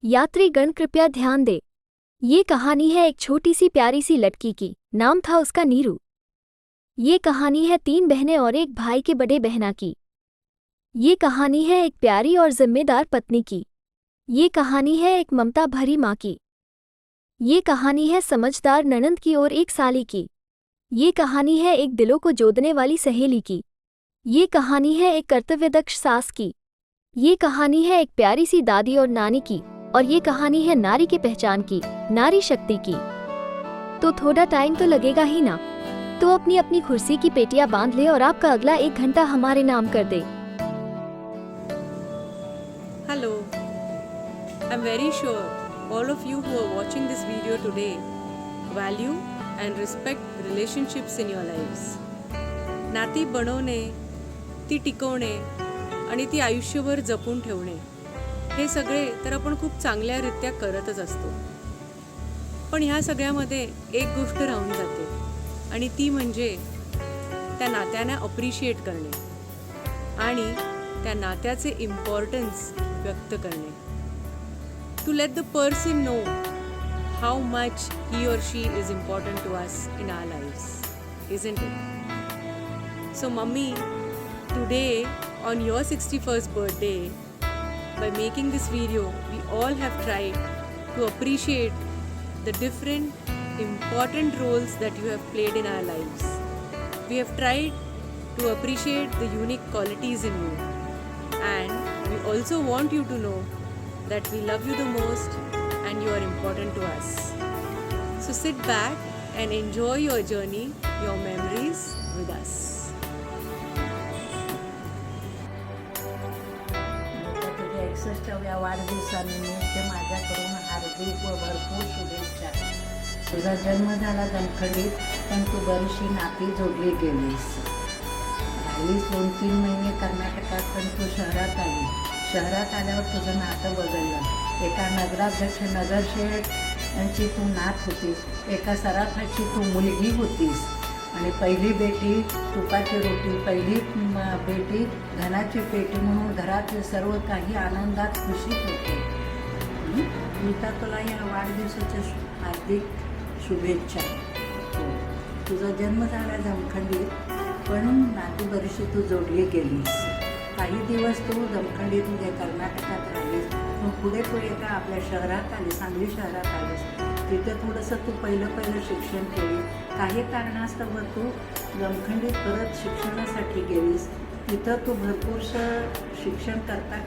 यात्रीगण कृपया ध्यान दें। ये कहानी है एक छोटी सी प्यारी सी लड़की की। नाम था उसका नीरू। ये कहानी है 3 बहनें और एक भाई के बड़े बहना की। ये कहानी है एक प्यारी और जिम्मेदार पत्नी की। ये कहानी है एक ममता भरी माँ की। ये कहानी है समझदार ननंद की और एक साली की। ये कहानी है एक दिलों को जोड़ने वाली सहेली की। ये कहानी है एक कर्तव्यदक्ष सास की। ये कहानी है एक प्यारी सी दादी और नानी की। और ये कहानी है नारी की पहचान की, नारी शक्ति की। तो थोड़ा टाइम तो लगेगा ही ना, तो अपनी अपनी कुर्सी की पेटियां बांध ले और आपका अगला 1 घंटा हमारे नाम कर दे। Hello, I'm very sure all of you who are watching this video today value and respect relationships in your lives. नाती बनवणे, ती टिकवणे आणि ती आयुष्यभर जपून ठेवणे हे सगळे तर आपण खूप चांगल्यारीत्या करतच असतो. पण ह्या सगळ्यामध्ये एक गोष्ट राहून जाते आणि ती म्हणजे त्या नात्यांना अप्रिशिएट करणे आणि त्या नात्याचे इम्पॉर्टन्स व्यक्त करणे. To let the person know how much he or she is important to us in our lives, isn't it? So mummy, today on your 61st birthday, by making this video, we all have tried to appreciate the different important roles that you have played in our lives. We have tried to appreciate the unique qualities in you, and we also want you to know that we love you the most and you are important to us. So sit back and enjoy your journey, your memories with us. तुझ्या 61व्या वाढदिवसानिमित्त माझ्याकडून हार्दिक व भरपूर शुभेच्छा. तुझा जन्म झाला दमखडीत, पण तू बरीचशी नाती जोडली गेलीस. राहिलीस 2-3 महिने कर्नाटकात, पण तू शहरात आली. शहरात आल्यावर तुझं नातं बदललं. एका नगराध्यक्ष नगरसेवक यांची तू नात होतीस. एका सराफाची तू मुलगी होतीस. आणि पहिली बेटी तुपाची रोटी, पहिली बेटी धनाची पेटी म्हणून घरातले सर्व काही आनंदात खुशीत होते. नीता, तुला या वाढदिवसाच्या हार्दिक शुभेच्छा. तुझा जन्म झाला जमखंडीत, पण नाती बरीचशी तू जोडली गेलीस. काही दिवस तू जमखंडीत म्हणजे कर्नाटकात राहिलीस. मग पुढे तू एका आपल्या शहरात आली, सांगली शहरात आलीस. तिथं थोडंसं तू पहिलं शिक्षण केली. काही कारणास्तव तू जमखंडीत परत शिक्षणासाठी गेलीस. तिथं तू भरपूरसं शिक्षण करता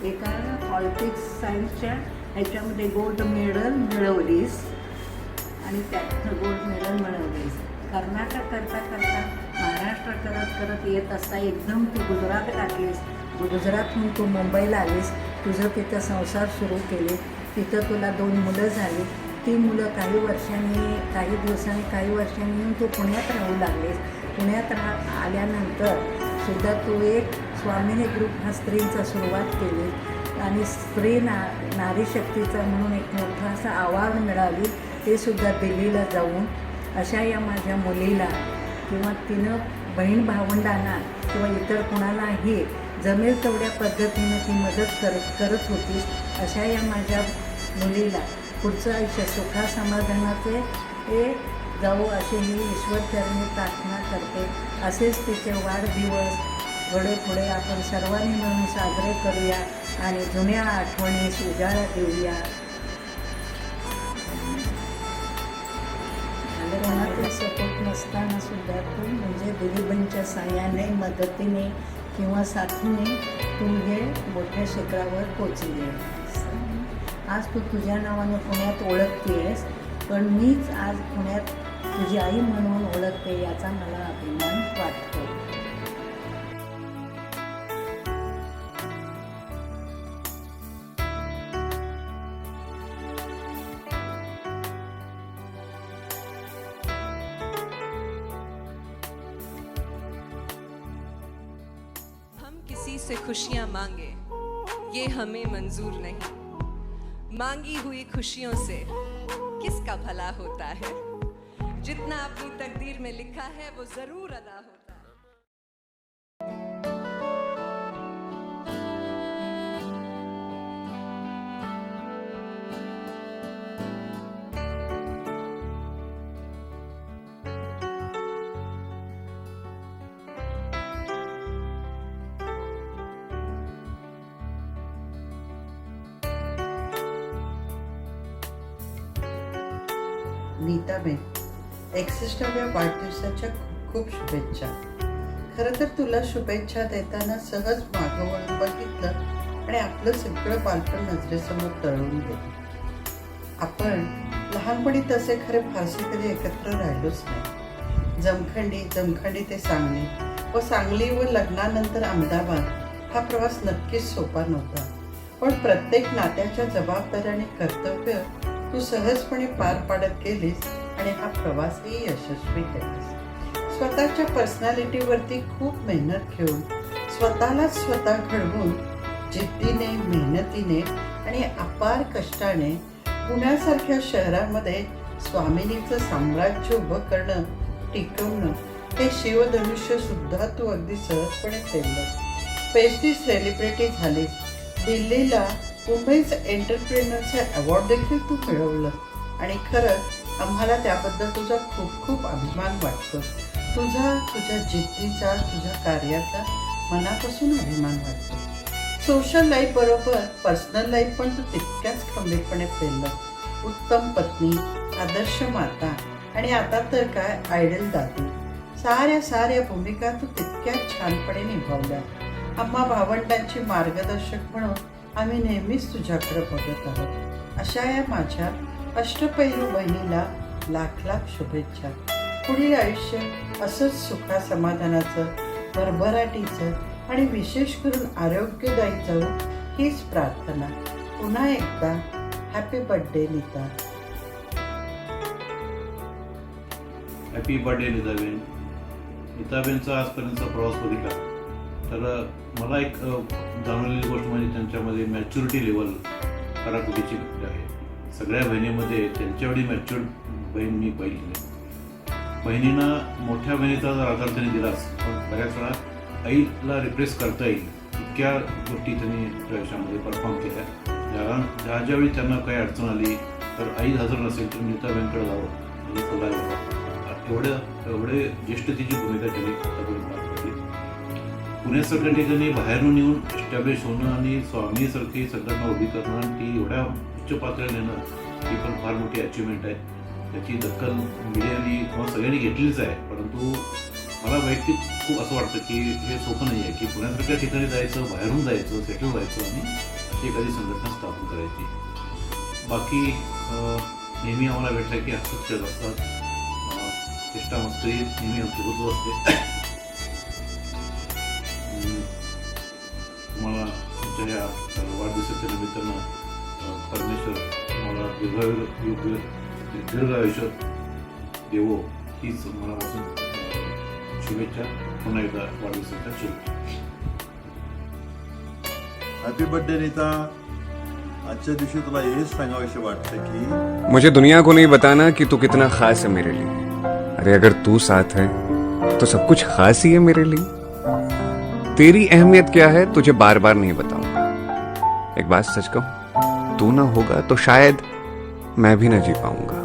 एका पॉलिटिक्स सायन्सच्या ह्याच्यामध्ये गोल्ड मेडल मिळवलीस आणि त्यातनं गोल्ड मेडल मिळवलीस. कर्नाटक करता महाराष्ट्र करत येत असता एकदम तू गुजरात गाठलीस. गुजरातहून तू मुंबईला आलीस. तुझं तिथं संसार सुरू केले. तिथं तुला 2 मुलं झाली. ती मुलं काही वर्षांनी तू पुण्यात राहू लागलीस. पुण्यात आल्यानंतर सुद्धा तू एक स्वामिनी ग्रुप हा स्त्रींचा सुरुवात केली आणि स्त्री नारी शक्तीचा म्हणून एक मोठं असं अवॉर्ड मिळाली. ते सुद्धा दिल्लीला जाऊन अशा या माझ्या मुलीला किंवा तिनं बहीण भावंडांना किंवा इतर कुणालाही जमेल तेवढ्या पद्धतीनं ती मदत करत होतीस. अशा या माझ्या मुलीला पुढचं आयुष्य सुखासमाधानाचे जाऊ अशी मी ईश्वरचरणी प्रार्थना करते. असेच तिचे वाढदिवस पुढे आपण सर्वांनी मिळून साजरे करूया आणि जुन्या आठवणीस उजाळा देऊया. कोणाचा सपोर्ट नसताना सुद्धा तू म्हणजे दिलीबाईंच्या साह्याने, मदतीने किंवा साथीने तू हे मोठ्या शिखरावर पोचली आहेस. आज तू तुझ्या नावाने पुण्यात ओळखते आहेस, पण मीच आज पुण्यात तुझी आई म्हणून ओळखते, याचा मला अभिमान वाटतो. हम किसी से खुशियां मांगे ये हमें मंजूर नहीं. मांगी हुई खुशियों से किसका भला होता है. जितना अपनी तकदीर में लिखा है वो जरूर अदा होता है. नीताबेन, 61व्या वाढदिवसाच्या खूप खूप शुभेच्छा. खरं तर तुला शुभेच्छा देताना सहज मागं वळून बघितलं आणि आपलं सगळं बालपण नजरेसमोर तळवून गेलं. आपण लहानपणी तसे खरे फारसे कधी एकत्र राहिलोच नाही. जमखंडी ते सांगली व सांगली व लग्नानंतर अहमदाबाद हा प्रवास नक्कीच सोपा नव्हता. पण प्रत्येक नात्याच्या जबाबदाऱ्या आणि कर्तव्य तू सहजपणे पार पाडत गेलीस आणि हा प्रवासही यशस्वी केलास. स्वतःच्या पर्सनॅलिटीवरती खूप मेहनत घेऊन स्वतः घडवून जिद्दीने, मेहनतीने आणि अपार कष्टाने पुण्यासारख्या शहरामध्ये स्वामिनीचं साम्राज्य उभं करणं, टिकवणं हे शिवधनुष्य सुद्धा तू अगदी सहजपणे पेललंस. Pastry celebrity झालीस. दिल्लीला मुंबईच एंटरप्रेनरचे अवॉर्ड देखील तू मिळवलं आणि खरंच आम्हाला त्याबद्दल तुझा खूप खूप अभिमान वाटतो. तुझ्या जिद्दीचा, तुझ्या कार्याचा मनापासून अभिमान वाटतो. सोशल लाईफ बरोबर पर्सनल लाईफ पण तू तितक्याच खंबीरपणे पेललं. उत्तम पत्नी, आदर्श माता आणि आता तर काय आयडल दादी, साऱ्या भूमिका तू तितक्याच छानपणे निभावल्या. आम्हा भावंडांची मार्गदर्शक म्हणून आम्ही नेहमीच तुझ्याकडे बघत आहोत. अशा या माझ्या अष्टपैलू बहिणीला लाख लाख शुभेच्छा. पुढील आयुष्य असंच सुखा समाधानाचं, भरभराटीचं आणि विशेष करून आरोग्यदायी जाऊ हीच प्रार्थना. पुन्हा एकदा happy birthday Neeta. Happy birthday Neetaben. नीताबेनचा आजपर्यंतचा प्रवास बघितला तर मला एक जाणवलेली गोष्ट म्हणजे त्यांच्यामध्ये मॅच्युरिटी लेवल कराकुटीची आहे. सगळ्या बहिणीमध्ये त्यांच्यावेळी मॅच्युअर बहीण मी पाहिली नाही. बहिणीनं मोठ्या बहिणीचा जर आधार त्यांनी दिलाच, पण बऱ्याच वेळा आईला रिप्लेस करता येईल इतक्या गोष्टी त्यांनी आयुष्यामध्ये परफॉर्म केल्या. ज्यावेळी त्यांना काही अडचण आली तर आई हजर नसेल तर नीताबेनकडे जावं म्हणजे सल्ला एवढे ज्येष्ठ तिची भूमिका केली. पुण्यासारख्या ठिकाणी बाहेरून येऊन एस्टॅब्लिश होणं आणि स्वामीसारखी संघटना उभी करणं आणि ती एवढ्या उच्च पातळीवर नेणं ही पण फार मोठी अचिव्हमेंट आहे. त्याची दखल मीडियाने किंवा सगळ्यांनी घेतलीच आहे. परंतु मला वैयक्तिक खूप असं वाटतं की हे सोपं नाही आहे की पुण्यासारख्या ठिकाणी जायचं, बाहेरून जायचं, सेटल व्हायचं आणि अशी एखादी संघटना स्थापन करायची. बाकी नेहमी आम्हाला भेटलं की हसत खेळत असतात. चेष्टा मस्करी नेहमी आमची होत असते. तुम्हाला तुमच्या या वाढदिवसाच्या निमित्तानं परमेश्वर तुम्हाला दीर्घ आयुष्य देवो हीच मनापासून शुभेच्छा. पुन्हा एकदा वाढदिवसाच्या शुभेच्छा. Happy birthday Neeta. आजच्या दिवशी तुला हेच सांगावंसे वाटतं की मुझे दुनिया को नहीं बताना कि तू कितना खास है मेरे लिए. अरे अगर तू साथ है तो सब कुछ खास ही है मेरे लिए. तेरी अहमियत क्या है तुझे बार बार नहीं बताऊंगा. एक बात सच कहूं, तू ना होगा तो शायद मैं भी ना जी पाऊंगा.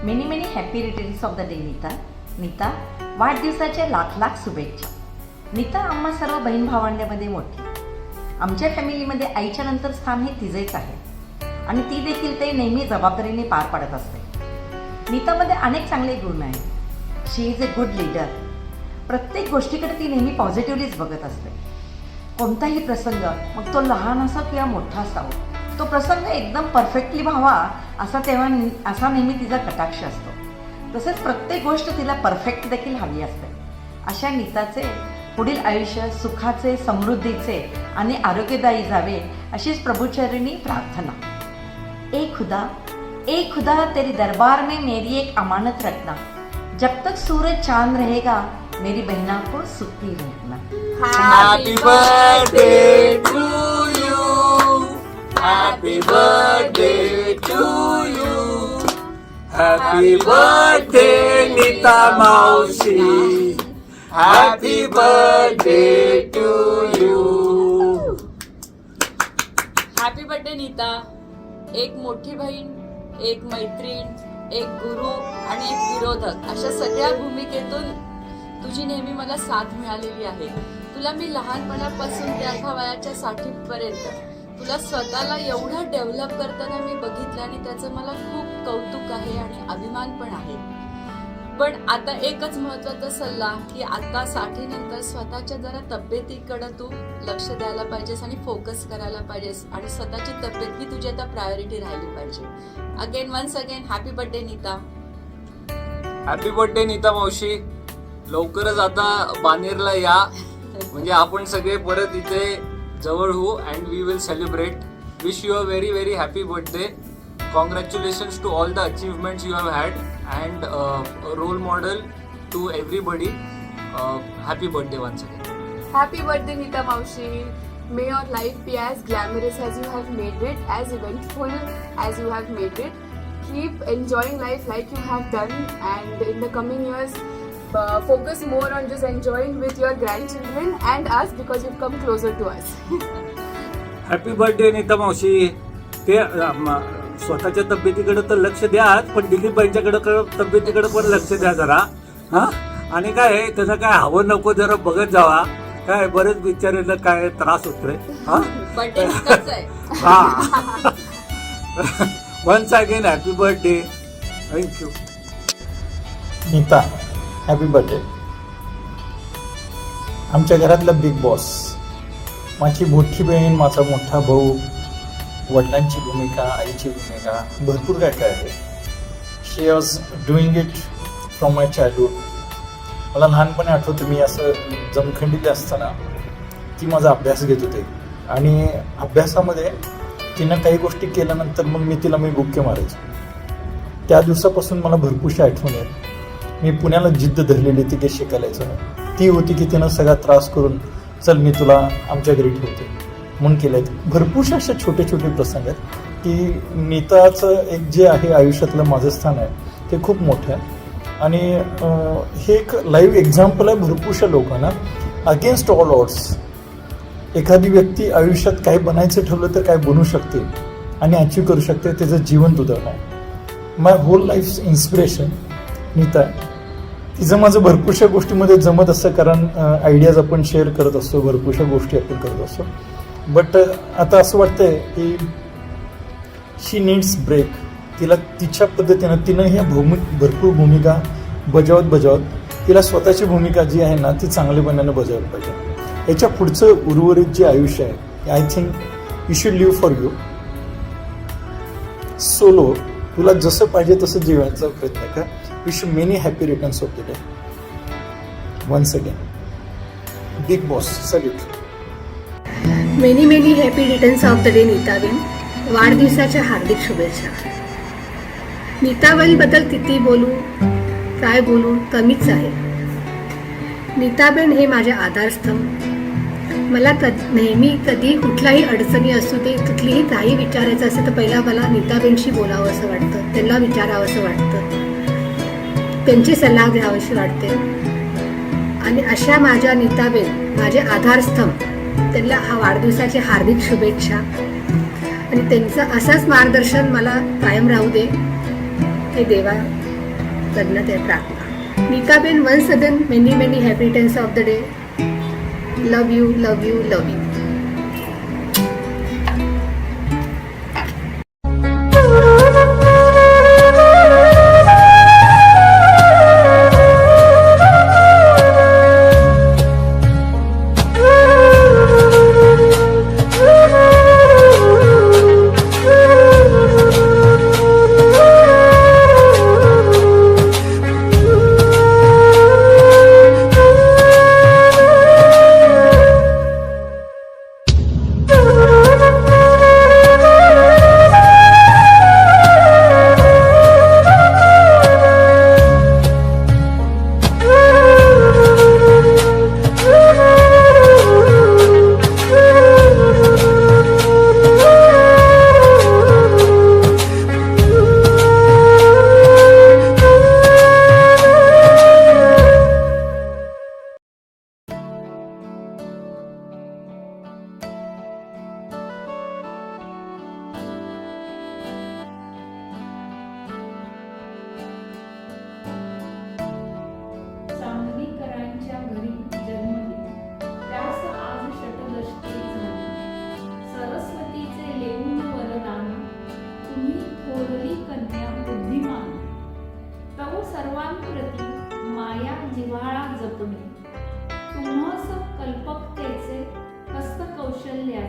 Many happy returns of the day Neeta. Neeta, वाढदिवसाच्या लाख लाख शुभेच्छा. नीता आम्हा सर्व बहीण भावंड्यामध्ये मोठी. आमच्या फॅमिलीमध्ये आईच्या नंतर स्थान हे तिचेच आहे आणि ती देखील ते नेहमी जबाबदारीने पार पाडत असते. नीतामध्ये अनेक चांगले गुण आहेत. शी इज ए गुड लीडर. प्रत्येक गोष्टीकडे ती नेहमी पॉझिटिव्हलीच बघत असते. कोणताही प्रसंग, मग तो लहान असो किंवा मोठा असावा, तो प्रसंग एकदम परफेक्टली व्हावा असा नेहमी तिचा कटाक्ष असतो. तसेच प्रत्येक गोष्ट तिला परफेक्ट देखील हवी असते. अशा नीताचे पुढील आयुष्य सुखाचे, समृद्धीचे आणि आरोग्यदायी जावे अशीच प्रभुचरणी प्रार्थना. ए खुदा तेरे दरबार में मेरी एक अमानत रखना. जब तक सूरज चांद रहेगा मेरी बहना को सुखी रखना. Happy birthday to you. Happy birthday to you. Happy birthday Nita मावशी. Happy birthday to you. Happy birthday Neeta. एक मोठी बहीण, एक मैत्रीण, एक गुरु आणि एक विरोधक अशा सगळ्या भूमिकेतून तुझी नेहमी मला साथ मिळालेली आहे. तुला मी लहानपणापासून त्या वयाच्या 60पर्यंत तुला स्वतःला एवढं डेव्हलप करताना मी बघितलं आणि त्याचं मला खूप कौतुक आहे आणि अभिमान पण आहे. पण आता एकच महत्वाचा सल्ला की आता 60 नंतर स्वतःच्या जरा तब्येतीकडे तू लक्ष द्यायला पाहिजेस आणि फोकस करायला पाहिजेस आणि स्वतःची तब्येत ही तुझी आता प्रायोरिटी राहिली पाहिजे. Again once again happy birthday Neeta. Happy birthday Neeta मावशी. लवकरच आता बानेरला या, म्हणजे आपण सगळे परत इथे जवळ होऊ and we will celebrate. Wish you a very very happy birthday. Congratulations to all the achievements you have had and a role model to everybody. Happy birthday once again. Happy birthday Nita Maushi. May your life be as glamorous as you have made it, as eventful as you have made it. Keep enjoying life like you have done, and in the coming years focus more on just enjoying with your grandchildren and us because you've come closer to us. Happy birthday Neeta मावशी. ते स्वतःच्या तब्येतीकडे तर लक्ष द्या, पण दिलीपबाईंच्याकडे तब्येतीकडे पण लक्ष द्या जरा. हा, आणि काय त्याचं काय हवं नको जरा बघत जावा. काय बरेच बिचाऱ्यांना काय त्रास होतोय. हा once again happy birthday. Thank you Neeta. Happy birthday. आमच्या घरातला बिग बॉस, माझी मोठी बहीण, माझा मोठा भाऊ, वडिलांची भूमिका, आईची भूमिका, भरपूर काय काय आहे. She was doing it from my childhood. मला लहानपणी आठवतं मी असं जमखंडीत असताना ती माझा अभ्यास घेत होते आणि अभ्यासामध्ये तिनं काही गोष्टी केल्यानंतर मग मी बुक्के मारायचो. त्या दिवसापासून मला भरपूरशी आठवण आहेत. मी पुण्याला जिद्द धरलेली ती काही शिकायलायचं नाही. ती होती की तिनं सगळा त्रास करून चल मी तुला आमच्या घरी ठेवते म्हणून केलं. भरपूरशे असे छोटे छोटे प्रसंग आहेत की नीताचं एक जे आहे आयुष्यातलं माझं स्थान आहे ते खूप मोठं आहे आणि हे एक लाईव्ह एक्झाम्पल आहे भरपूरशा लोकांना. अगेन्स्ट ऑल ऑड्स एखादी व्यक्ती आयुष्यात काय बनायचं ठरवलं तर काय बनू शकते आणि अचीव करू शकते, त्याचं जीवन उदाहरण आहे. माय होल लाईफ इन्स्पिरेशन नीता आहे. तिचं माझं भरपूरशा गोष्टीमध्ये जमत असतं कारण आयडियाज आपण शेअर करत असतो, भरपूरशा गोष्टी आपण करत असतो. बट आता असं वाटतंय की शी नीड्स ब्रेक. तिला तिच्या पद्धतीनं तिनं ह्या भरपूर भूमिका बजावत तिला स्वतःची भूमिका जी आहे ना ती चांगल्यापणाने बजावली पाहिजे. याच्या पुढचं उर्वरित जे आयुष्य आहे I think you should live for you solo. तुला जसं पाहिजे तसं जीवायचा प्रयत्न कर. Wish you many happy returns of the day. Once again big boss salute. Many happy returns of the day Neetaben. वाढदिवसाच्या हार्दिक शुभेच्छा. नीताबाईंबद्दल किती बोलू काय बोलू कमीच आहे. नीताबेन हे माझे आधारस्तंभ. मला नेहमी कधी कुठल्याही अडचणी असू दे कुठलीही काही विचारायचं असेल तर पहिला मला नीताबेनशी बोलावं असं वाटतं, त्यांना विचारावं असं वाटतं, त्यांची सल्ला घ्यावीशी वाटते. आणि अशा माझ्या नीताबेन माझे आधारस्तंभ, त्यांना हा वाढदिवसाची हार्दिक शुभेच्छा आणि त्यांचं असंच मार्गदर्शन मला कायम राहू दे हे देवाकडनं ते प्रार्थना. Neetaben once again many happy returns of the day. Love you love you love you.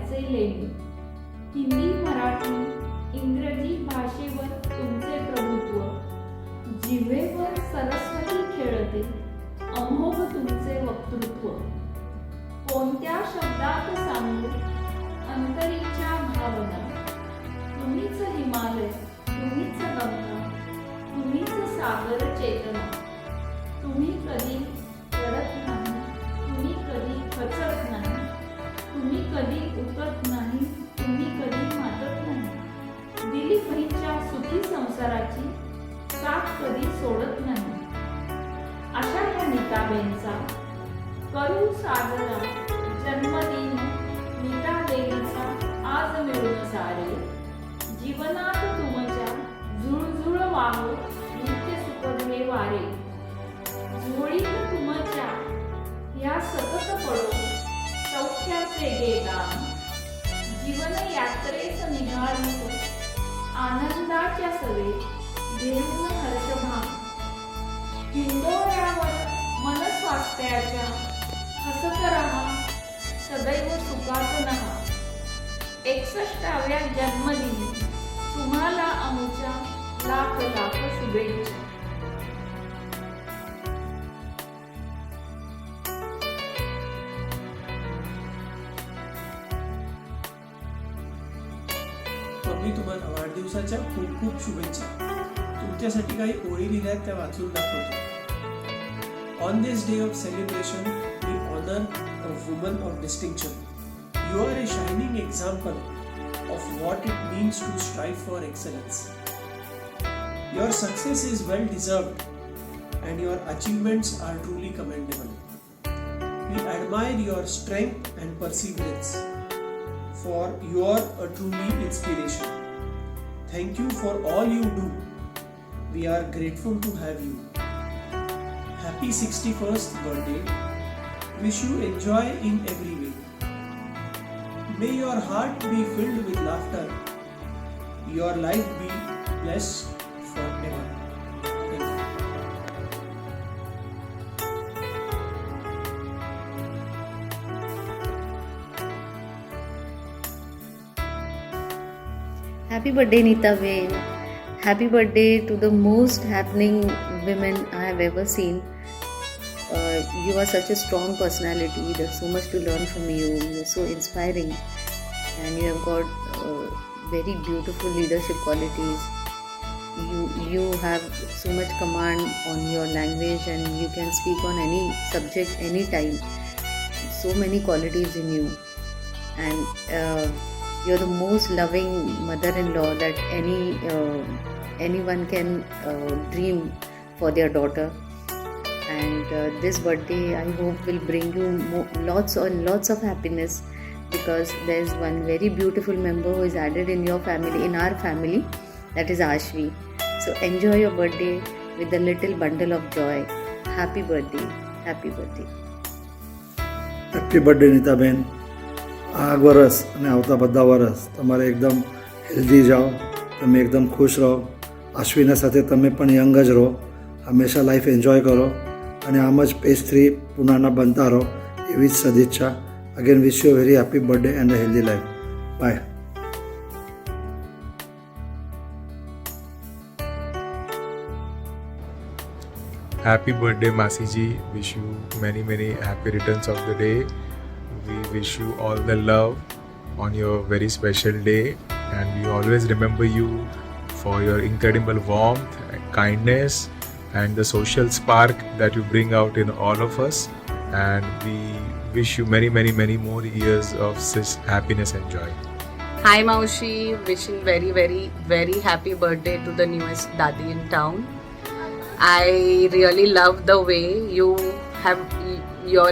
त्याचे लेणी. हिंदी, मराठी, इंग्रजी भाषेवर तुमचे प्रभुत्व. जिव्हेवर सरस्वती खेळते, अमोघ तुमचे वक्तृत्व. कोणत्या शब्दात सांगू अंतरीच्या भावना. तुम्हीच हिमालय, तुम्हीच गंगा, तुम्हीच सागर चेतना. तुम्ही कधी रडत नाही, तुम्ही कधी खचत नाही, तुम्ही कधी उतरत नाही, तुम्ही कधी मातत नाही. दिलीप भाईच्या सुखी संसाराची साथ कधी सोडत नाही. अशा ह्या नीताबेनचा करू साजरा जन्मदिन नीता देवीचा आज मिळून सारे. जीवनात तुमच्या झुळझुळ वाहो नित्य सुखदे वारे. झोळीत तुमच्या ह्या सतत पडो सौख्याचे गेदान. जीवन यात्रेस निघालीतो आनंदाच्या सवे घेऊन हर्षभान. हिंदोऱ्यावर मन स्वास्थ्याच्या हसत रहा सदैव सुखात नहा. 61व्या जन्मदिनी तुम्हाला आमच्या लाख लाख शुभेच्छा. मी तुम्हाला वाढदिवसाच्या खूप खूप शुभेच्छा. तुमच्यासाठी काही ओळी लिहिल्यात त्या वाचून दाखवतो. On this day of celebration, we honor a woman of distinction. You are a shining example of what it means to strive for excellence. Your success is well deserved and your achievements are truly commendable. We admire your strength and perseverance, for you are a truly inspiration. Thank you for all you do. We are grateful to have you. Happy 61st birthday. Wish you enjoy in every way. May your heart be filled with laughter. Your life be blessed forever. Thank you. Happy birthday, Neeta Bain. Happy birthday to the most happening women I have ever seen. You are such a strong personality. There's so much to learn from you. You're so inspiring, and you have got very beautiful leadership qualities. You have so much command on your language, and you can speak on any subject anytime. So many qualities in you, and you're the most loving mother-in-law that anyone can dream for their daughter. And this birthday I hope will bring you lots and lots of happiness, because there's one very beautiful member who is added in your family, in our family, that is Ashvi. So enjoy your birthday with a little bundle of joy. Happy birthday. Happy birthday. Happy birthday Nitaben. આ વરસ અને આવતા બધા વરસ તમારે એકદમ healthy જાઓ, તમે એકદમ ખુશ રહો. અશ્વિના સાથે તમે પણ યંગ જ રહો, હંમેશા લાઈફ એન્જોય કરો અને આમ જ પેજ 3 પુનાના બનતા રહો, એવી જ સદિચ્છા. Again wish you very happy birthday and a healthy life. Bye. Happy birthday, Masi ji. Wish you many, many happy returns of the day. We wish you all the love on your very special day, and we always remember you for your incredible warmth, kindness, and the social spark that you bring out in all of us. And we wish you many, many, many more years of such happiness and joy. Hi Maushi, wishing very, very, very happy birthday to the newest Dadi in town. I really love the way you have your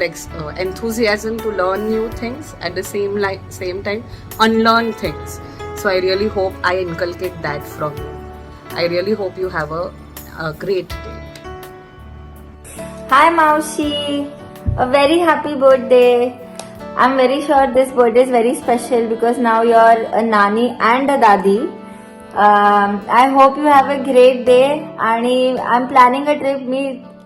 enthusiasm to learn new things, at the same time unlearn things. So I really hope I inculcate that from you. I really hope you have a great day. Hi Maushi, a very happy birthday. I'm very sure this birthday is very special because now you're a nani and a dadi. I hope you have a great day. And I'm planning a trip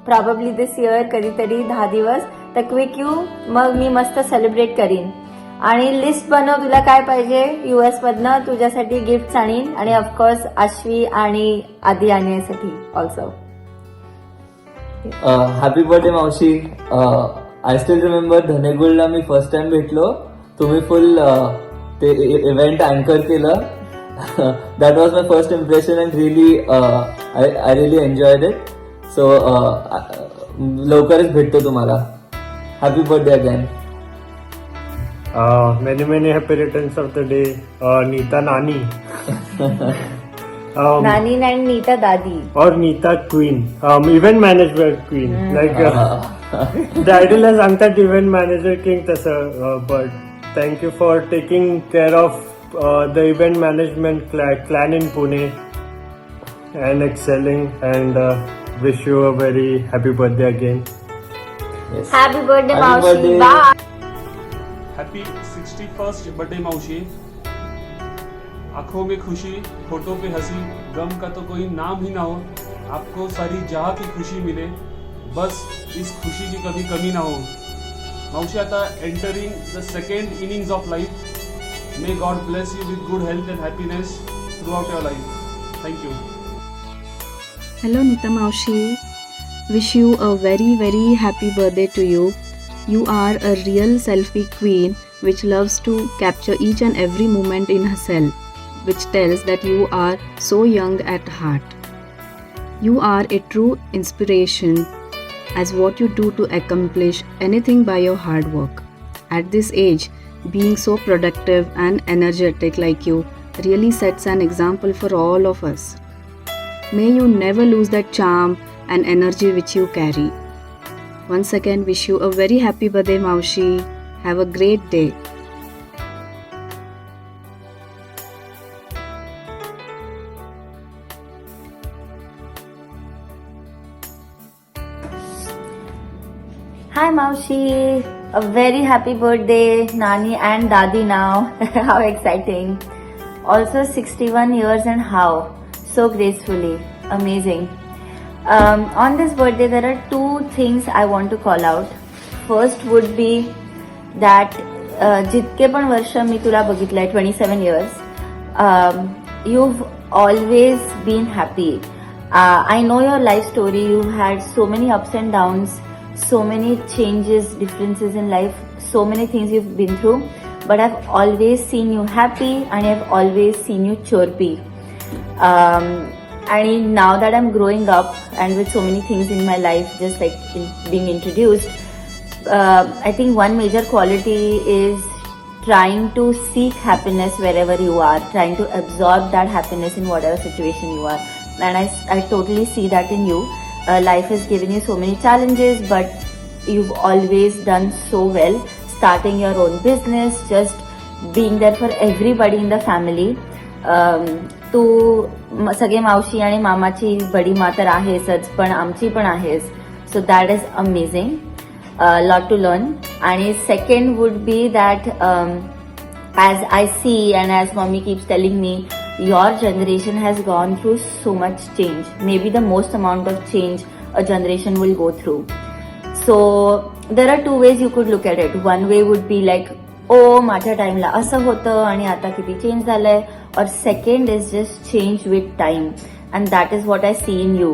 probably this year कधीतरी 10 दिवस तर quick you मग मी मस्त celebrate करीन. आणि list बनव तुला काय पाहिजे US मधनं, तुझ्यासाठी गिफ्ट आणीन आणि ऑफकोर्स आश्वी आणि आधी आणण्यासाठी ऑल्सो. हॅपी बर्थडे मावशी. आय स्टील रिमेंबर धनेगुलला मी फर्स्ट टाइम भेटलो, तुम्ही फुल ते इव्हेंट अँकर केलं. That was my first impression and really I really enjoyed it. So लवकरच भेटतो तुम्हाला. Happy birthday again. many happy returns of the day, Neeta Nani. Nani and Neeta dadi. Or Neeta Queen, event management queen. Like the ideal is सांगतात event manager king तसं, but thank you for taking care of the event management clan in Pune and excelling, and wish you a very happy birthday again. Yes. Happy birthday Happy मावशी. birthday. Bye. Happy 61st birthday माउशी. आंखों में खुशी, होठों पे हंसी, गम का तो कोई नाम ही ना हो. आपको सारी जहाँ की खुशी मिले, बस इस खुशी की कभी कमी ना हो. माउशी आता entering the second innings of life. May God bless you with good health end happiness through out your life. Thank you. Hello Nita Maushi, wish you a very happy birthday to you. You are a real selfie queen which loves to capture each and every moment in herself, which tells that you are so young at heart. You are a true inspiration as what you do to accomplish anything by your hard work. At this age, being so productive and energetic like you really sets an example for all of us. May you never lose that charm and energy which you carry. Once again, wish you a very happy birthday, Maushi. Have a great day. Hi Maushi, a very happy birthday, Nani and Dadi now. How exciting. Also 61 years and how? So gracefully. Amazing. On this birthday, there are two things I want to call out. First would be that जितके पण वर्ष मी तुला बघितलंय 27 years, you've always been happy. I know your life story. You've had so many ups and downs, so many changes, differences in life, so many things you've been through. But I've always seen you happy and I've always seen you chirpy. And now that I'm growing up and with so many things in my life, just like being introduced, I think one major quality is trying to seek happiness wherever you are, trying to absorb that happiness in whatever situation you are. And I totally see that in you. Life has given you so many challenges, but you've always done so well. Starting your own business, just being there for everybody in the family. तू सगळे मावशी आणि मामाची बडी मा तर आहेसच, पण आमची पण आहेस. So that is amazing. Lot to learn. आणि second would be that as I see and as mommy keeps telling me, your generation has gone through so much change, maybe the most amount of change a generation will go through. So there are two ways you could look at it. One way would be like, oh माझ्या टाइमला असं होतं आणि आता किती change झालंय. Or second is just change with time, and that is what I see in you.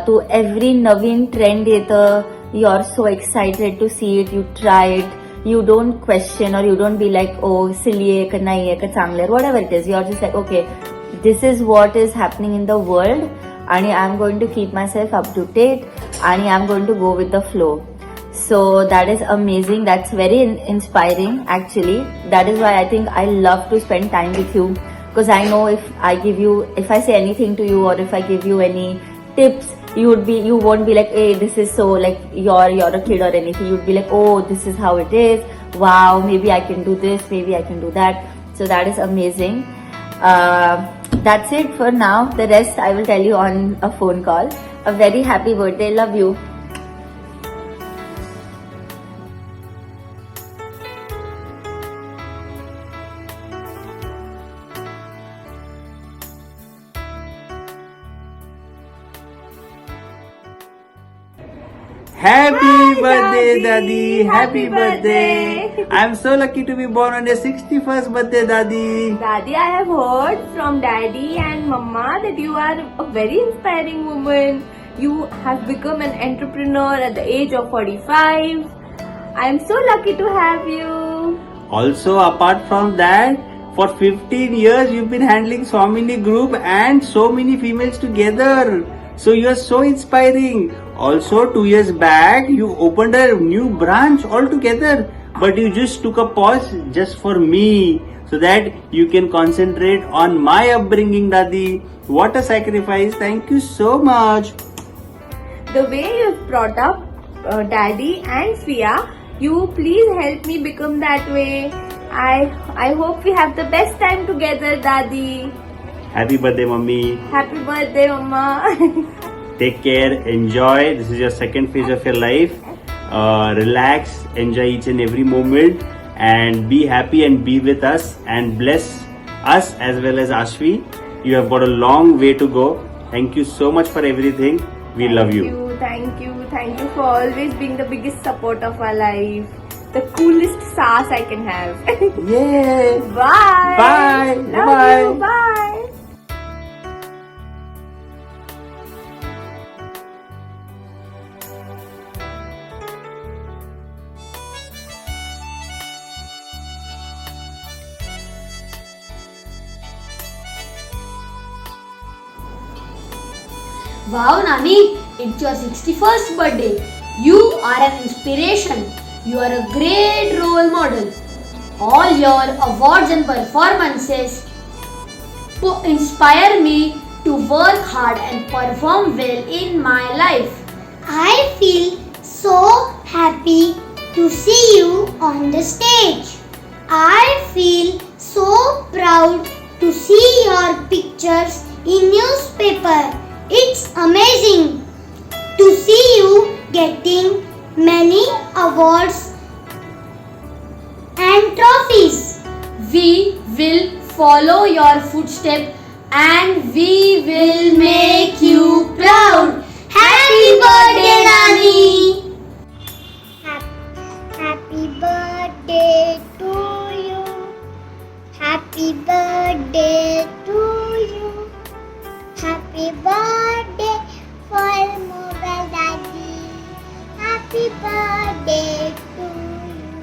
To every Naveen trend येतं, you're so excited to see it, you try it, you don't question or you don't be like, oh silly आहे का नाही आहे का चांगलं आहे, whatever it is, you're just like, okay, this is what is happening in the world and I'm going to keep myself up to date and I'm going to go with the flow. So that is amazing. That's very inspiring actually. That is why I think I love to spend time with you, because I know if I say anything to you or if I give you any tips, you won't be like, hey, this is so like you're a kid or anything. You'd be like, oh, this is how it is. Wow, maybe I can do this, maybe I can do that. So that is amazing. That's it for now. The rest I will tell you on a phone call. A very happy birthday. Love you. Happy birthday, Daddy. Happy birthday. I am so lucky to be born on your 61st birthday, Dadi. Daddy, I have heard from Daddy and Mama that you are a very inspiring woman. You have become an entrepreneur at the age of 45. I am so lucky to have you. Also, apart from that, for 15 years you've been handling Swamini Group and so many females together. So you are so inspiring. Also, 2 years back, you opened a new branch altogether. But you just took a pause just for me. So that you can concentrate on my upbringing, Dadi. What a sacrifice. Thank you so much. The way you've brought up Daddy and Fia, you please help me become that way. I hope we have the best time together, Daddy. Happy birthday, Mummy. Happy birthday, Mama. Take care, enjoy. This is your second phase of your life. Relax, enjoy each and every moment, and be happy and be with us and bless us as well as Ashvi. You have got a long way to go. Thank you so much for everything. We love you. Thank you for always being the biggest support of our life. The coolest sass I can have. Yeah. Bye. Bye. Love Bye. you. Bye. Wow, Nani, it's your 61st birthday. You are an inspiration. You are a great role model. All your awards and performances inspire me to work hard and perform well in my life. I feel so happy to see you on the stage. I feel so proud to see your pictures in newspaper. It's amazing to see you getting many awards and trophies. We will follow your footsteps and we will make you proud. Happy birthday, Nani! Happy birthday to you. Happy birthday to you. Happy birthday for Mobile Daddy. Happy birthday to you.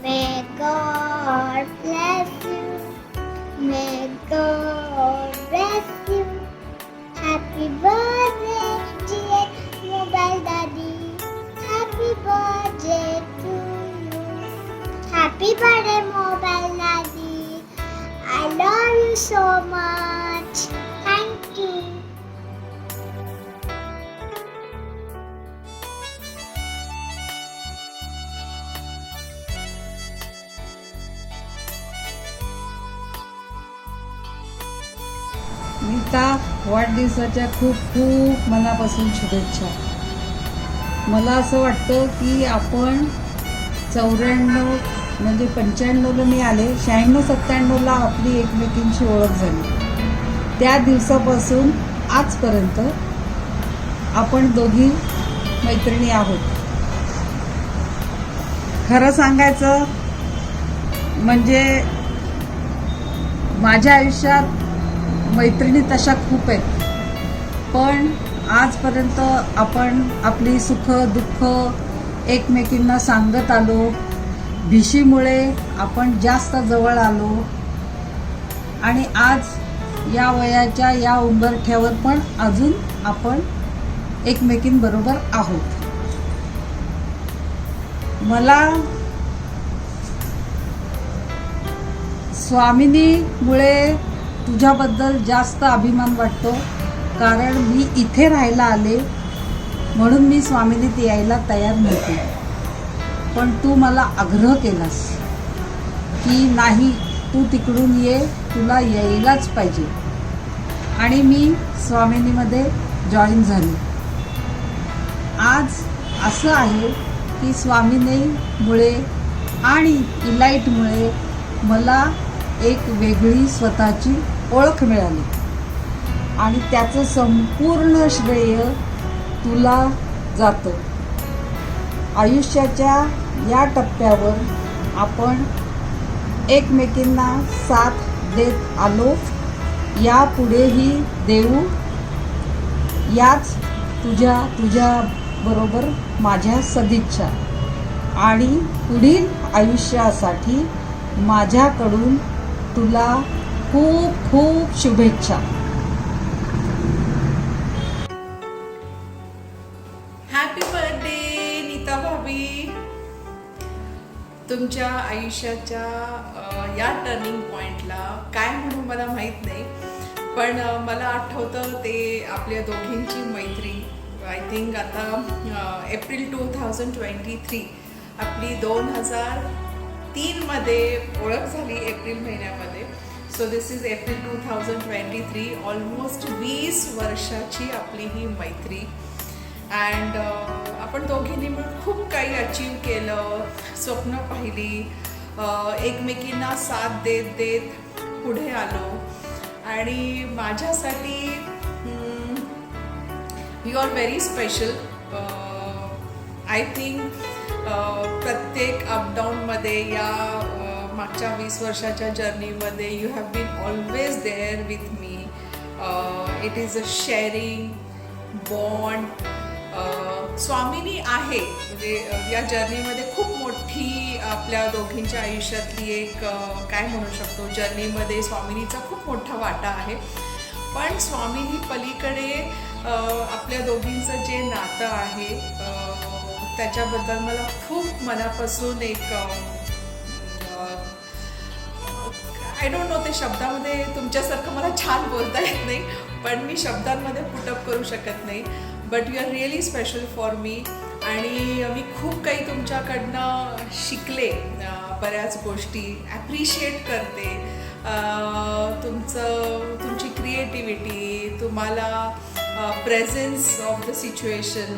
May God bless you. May God bless you. Happy birthday, dear Mobile Daddy. Happy birthday to you. Happy birthday, Mobile Daddy. I love you so much. Thank you. Nita, वाढदिवसाच्या खूप खूप मनापासून शुभेच्छा. मला असं वाटतं की आपण 94 म्हणजे 95ला मी आले, 96-97ला आपली एकमेकींची ओळख झाली. त्या दिवसापासून आजपर्यंत आपण दोघी मैत्रिणी आहोत. खरं सांगायचं म्हणजे माझ्या आयुष्यात मैत्रिणी तशा खूप आहेत, पण आजपर्यंत आपण आपली सुख दुःख एकमेकींना सांगत आलो. भिशीमुळे आपण जास्त जवळ आलो आणि आज या वयाच्या या उंबरठ्यावर पण अजून आपण एकमेकींबरोबर आहोत. मला स्वामिनीमुळे तुझ्याबद्दल जास्त अभिमान वाटतो, कारण मी इथे राहायला आले म्हणून मी स्वामिनीत यायला तयार नव्हते, पण तू मला आग्रह केलास की नाही, तू तिकडून ये, तुला यायलाच पाहिजे, आणि मी स्वामिनीमध्ये जॉईन झाले. आज असं आहे की स्वामिनीमुळे आणि इलाइटमुळे मला एक वेगळी स्वतःची ओळख मिळाली आणि त्याचं संपूर्ण श्रेय तुला जातं. आयुष्याच्या या टप्प्यावर आपण एकमेकींना साथ देत आलो, यापुढेही देऊ. याच तुझ्या बरोबर माझ्या सदिच्छा आणि पुढील आयुष्यासाठी माझ्याकडून तुला खूप खूप शुभेच्छा. हॅपी बर्थडे नीता भाभी. तुमच्या आयुष्याच्या या टर्निंग पॉईंटला काय म्हणून मला माहीत नाही, पण मला आठवतं ते आपल्या दोघींची मैत्री. आय थिंक आता एप्रिल 2023 आपली 2003मध्ये ओळख झाली, एप्रिल महिन्यामध्ये. So this is April 2023. Almost 20 वर्षाची आपली ही मैत्री. अँड आपण दोघींनी मिळून खूप काही अचीव केलं, स्वप्न पाहिली, एकमेकींना साथ देत देत पुढे आलो. आणि माझ्यासाठी you are very special. I think प्रत्येक अपडाऊनमध्ये या मागच्या 20 वर्षाच्या जर्नीमध्ये you have been always there with me. It is a sharing bond. Swamini आहे म्हणजे या जर्नीमध्ये खूप मोठी आपल्या दोघींच्या आयुष्यातली एक काय म्हणू शकतो, जर्नीमध्ये स्वामिनीचा खूप मोठा वाटा आहे. पण स्वामिनी पलीकडे आपल्या दोघींचं जे नातं आहे त्याच्याबद्दल मला खूप मनापासून एक आय डोंट नो, ते शब्दामध्ये तुमच्यासारखं मला छान बोलता येत नाही, पण मी शब्दांमध्ये पुटअप करू शकत नाही. But you are really special for me. आणि मी खूप काही तुमच्याकडनं शिकले, बऱ्याच गोष्टी ॲप्रिशिएट करते. तुमची क्रिएटिव्हिटी, तुम्हाला प्रेझेन्स ऑफ द सिच्युएशन,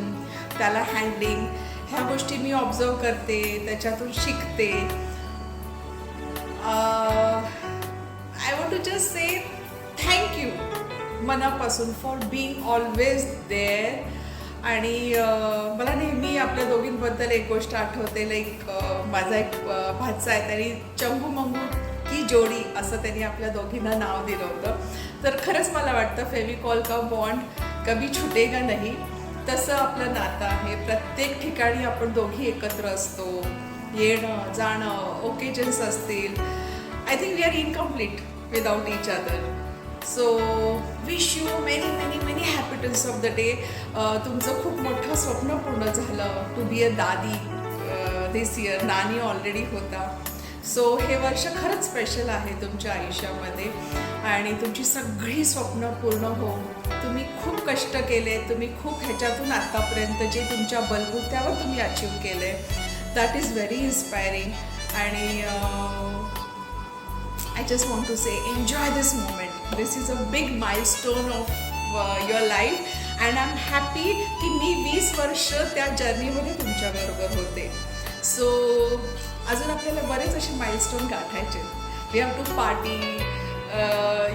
त्याला हँडलिंग, ह्या गोष्टी मी ऑब्झर्व करते, त्याच्यातून शिकते. I want to just say thank you मनापासून फॉर बीइंग ऑलवेज देअर. आणि मला नेहमी आपल्या दोघींबद्दल एक गोष्ट आठवते, लाईक माझा एक भाचा आहे, त्यांनी चंगू मंगू की जोडी असं त्यांनी आपल्या दोघींना नाव दिलं होतं. तर खरंच मला वाटतं फेविकॉल का बॉन्ड कभी छुटेगा नाही, तसं आपलं नातं आहे. प्रत्येक ठिकाणी आपण दोघी एकत्र असतो, येणं जाणं, ओकेजन्स असतील. I think we are incomplete without each other. So wish you many many many happiness of the day. तुमचं खूप मोठं स्वप्न पूर्ण झालं, टू बी अ दादी दिस इयर. नानी ऑलरेडी होता. सो हे वर्ष खरंच स्पेशल आहे तुमच्या आयुष्यामध्ये आणि तुमची सगळी स्वप्न पूर्ण हो. तुम्ही खूप कष्ट केले, तुम्ही खूप ह्याच्यातून आत्तापर्यंत जे तुमच्या बलबुत्यावर तुम्ही अचीव केले, दॅट इज व्हेरी इन्स्पायरिंग. आणि I just want to say enjoy this moment. This is a big milestone of your life and I'm happy की मी 20 वर्ष त्या जर्नीमध्ये तुमच्याबरोबर होते. सो अजून आपल्याला बरेच असे माइलस्टोन गाठायचे. We have to party.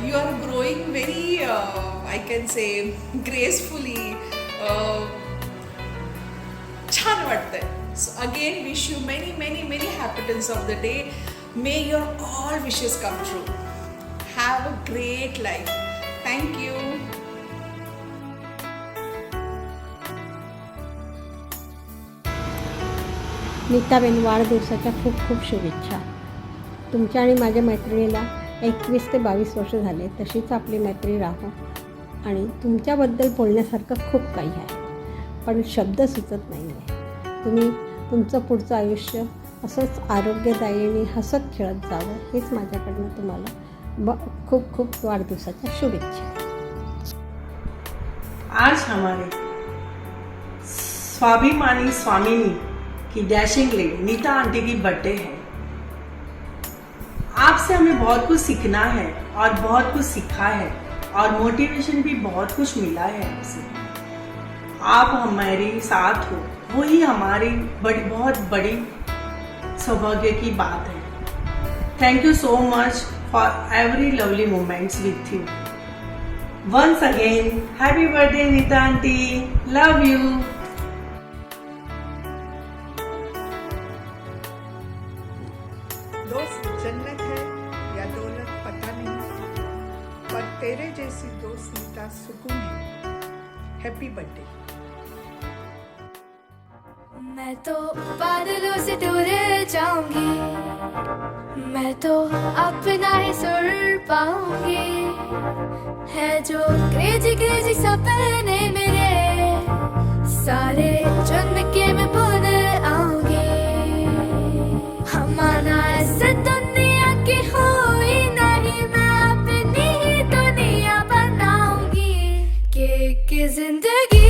You are growing very I can say gracefully. छान वाटतंय. So again wish you many many many happiness of the day. May your all wishes come true. Have a great life. Thank you. Nitaben, वाढदिवसाच्या खूप खूप शुभेच्छा. तुमच्या आणि माझ्या मैत्रिणीला 21 ते 22 वर्ष झाले, तशीच आपली मैत्री राहो. आणि तुमच्याबद्दल बोलण्यासारखं खूप काही आहे, पण शब्द सुचत नाही आहे. तुम्ही तुमचं पुढचं आयुष्य असंच आरोग्यदायी आणि हसत खेळत जावं, हेच माझ्याकडनं तुम्हाला खूप खूप वाढदिवसाच्या शुभेच्छा. आज हमारे स्वाभिमानी स्वामिनी की डैशिंग लेडी नीता आंटी की बर्थडे है. आपसे हमें बहुत कुछ सीखना है और बहुत कुछ सीखा है और मोटिवेशन भी बहुत कुछ मिला है आपसे. आप हमारे साथ हो, वही हमारी बहुत बड़ी सौभाग्य की बात है. Thank you so much for every lovely moments with you. Once again happy birthday Neeta aunty. Love you. तेरे जैसी दोस्त नीता सुकून है. Happy birthday. मैं तो बादलों से दूर जाऊंगी, मैं तो अपना ही सुर पाऊंगी. है जो क्रेजी क्रेजी सपने मेरे, सारे चुन के मैं भूल आऊंगी. हमारा ऐसे दुनिया की हुई नहीं, मैं अपनी ही दुनिया बनाऊंगी. कि जिंदगी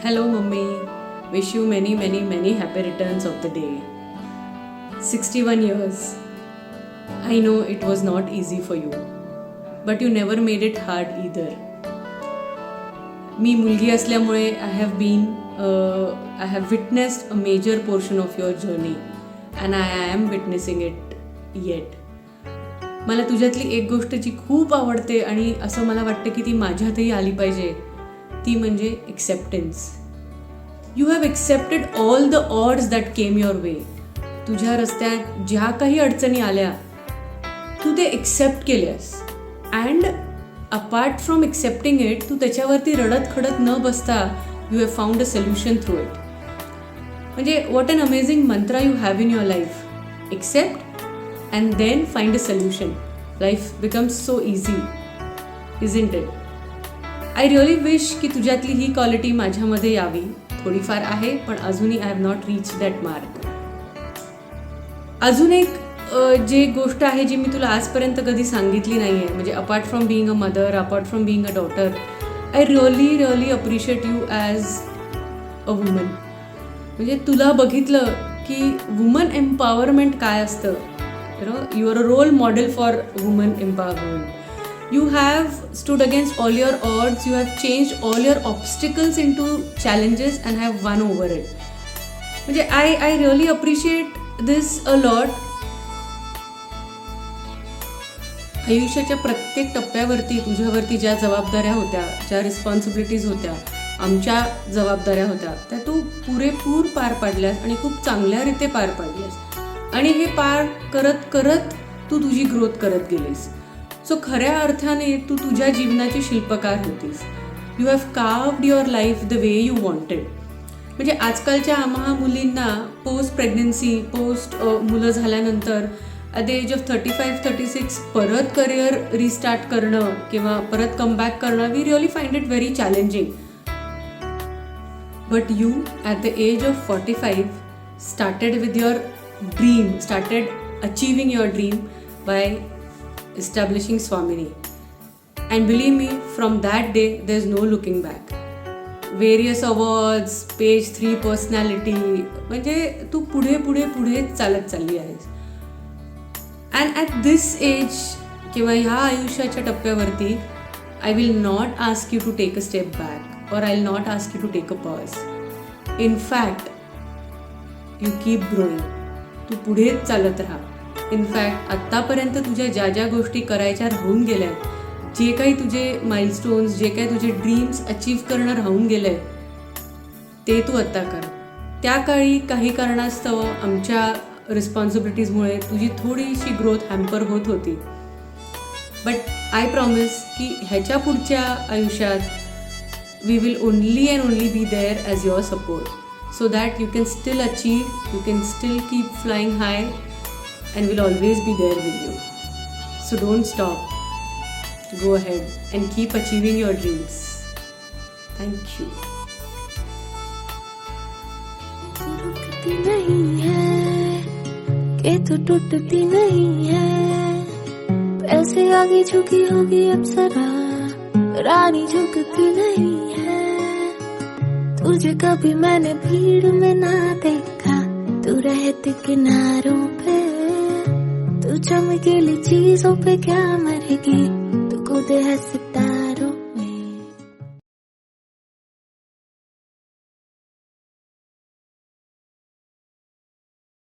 Hello mummy, wish you many happy returns of the day. 61 years. I know it was not easy for you, but you never made it hard either. मी मुलगी असल्यामुळे I have witnessed a major portion of your journey and I am witnessing it yet. मला तुझ्यातली एक गोष्ट जी खूप आवडते आणि असं मला वाटतं की ती माझ्यातही आली पाहिजे, ती म्हणजे acceptance. You have accepted all the odds that came your way. तुझ्या रस्त्यात ज्या काही अडचणी आल्या तू ते एक्सेप्ट केल्यास and apart from accepting it तू त्याच्यावरती रडत खडत न बसता you have found a solution through it. म्हणजे what an amazing mantra you have in your life. Accept and then find a solution. Life becomes so easy, isn't it? I really wish की तुझ्यातली ही quality माझ्यामध्ये यावी. थोडीफार आहे पण अजूनही I have not reach that mark. अजून एक जे गोष्ट आहे जी मी तुला आजपर्यंत कधी सांगितली नाही आहे, म्हणजे apart from being a mother, apart from being a daughter, I really appreciate you as a woman. म्हणजे तुला बघितलं की वुमन एम्पॉवरमेंट काय असतं. You are a role model for woman empowerment. You have stood against all your odds, you have changed all your obstacles into challenges and have won over it. म्हणजे I really appreciate this a lot. आयुष्याच्या प्रत्येक टप्प्यावरती तुझ्यावरती ज्या जबाबदाऱ्या होत्या, ज्या responsibilities होत्या, आमच्या जबाबदाऱ्या होत्या, त्या तू पुरेपूर पार पाडल्यास आणि खूप चांगल्यारीते पार पाडल्यास. आणि हे पार करत करत तू तुझी ग्रोथ करत गेलीस. सो खऱ्या अर्थाने तू तुझ्या जीवनाची शिल्पकार होतीस. You have carved your life the way you wanted. म्हणजे आजकालच्या आम्हा मुलींना पोस्ट प्रेग्नन्सी, पोस्ट मुलं झाल्यानंतर ॲट द एज ऑफ 35-36 परत करिअर रिस्टार्ट करणं किंवा परत कमबॅक करणं, we really find it very challenging. But you at the age of 45 started with your dream, started achieving your dream by establishing Swamini. And believe me, from that day there is no looking back. Various awards, page 3 personality, म्हणजे तू पुढे पुढे पुढे चालत चालली आहेस. And at this age किंवा ह्या आयुष्याच्या टप्प्यावरती I will not ask you to take a step back or I will not ask you to take a pause. In fact, you keep growing. तू पुढेच चालत राहा. इनफॅक्ट आत्तापर्यंत तुझ्या ज्या ज्या गोष्टी करायच्या राहून गेल्या, जे काही तुझे माइलस्टोन्स, जे काही तुझे ड्रीम्स अचीव करणं राहून गेलं आहे, ते तू आत्ता कर. त्या काळी काही कारणास्तव आमच्या रिस्पॉन्सिबिलिटीजमुळे तुझी थोडीशी ग्रोथ हॅम्पर होत होती. बट आय प्रॉमिस की ह्याच्या पुढच्या आयुष्यात we will only and only be there as your support, so that you can still achieve, you can still keep flying high and will always be there with you. So don't stop. go ahead and keep achieving your dreams. Thank you. रुकती नहीं है कि तू टूटती नहीं है, ऐसे आगे झुकी होगी अप्सरा, रानी झुकती नहीं है। तुझे कभी मैंने भीड़ में ना देखा, तू रहती किनारों पे, तू चमकीली चीजों पे क्या मरेगी, तू खुद है सितारा।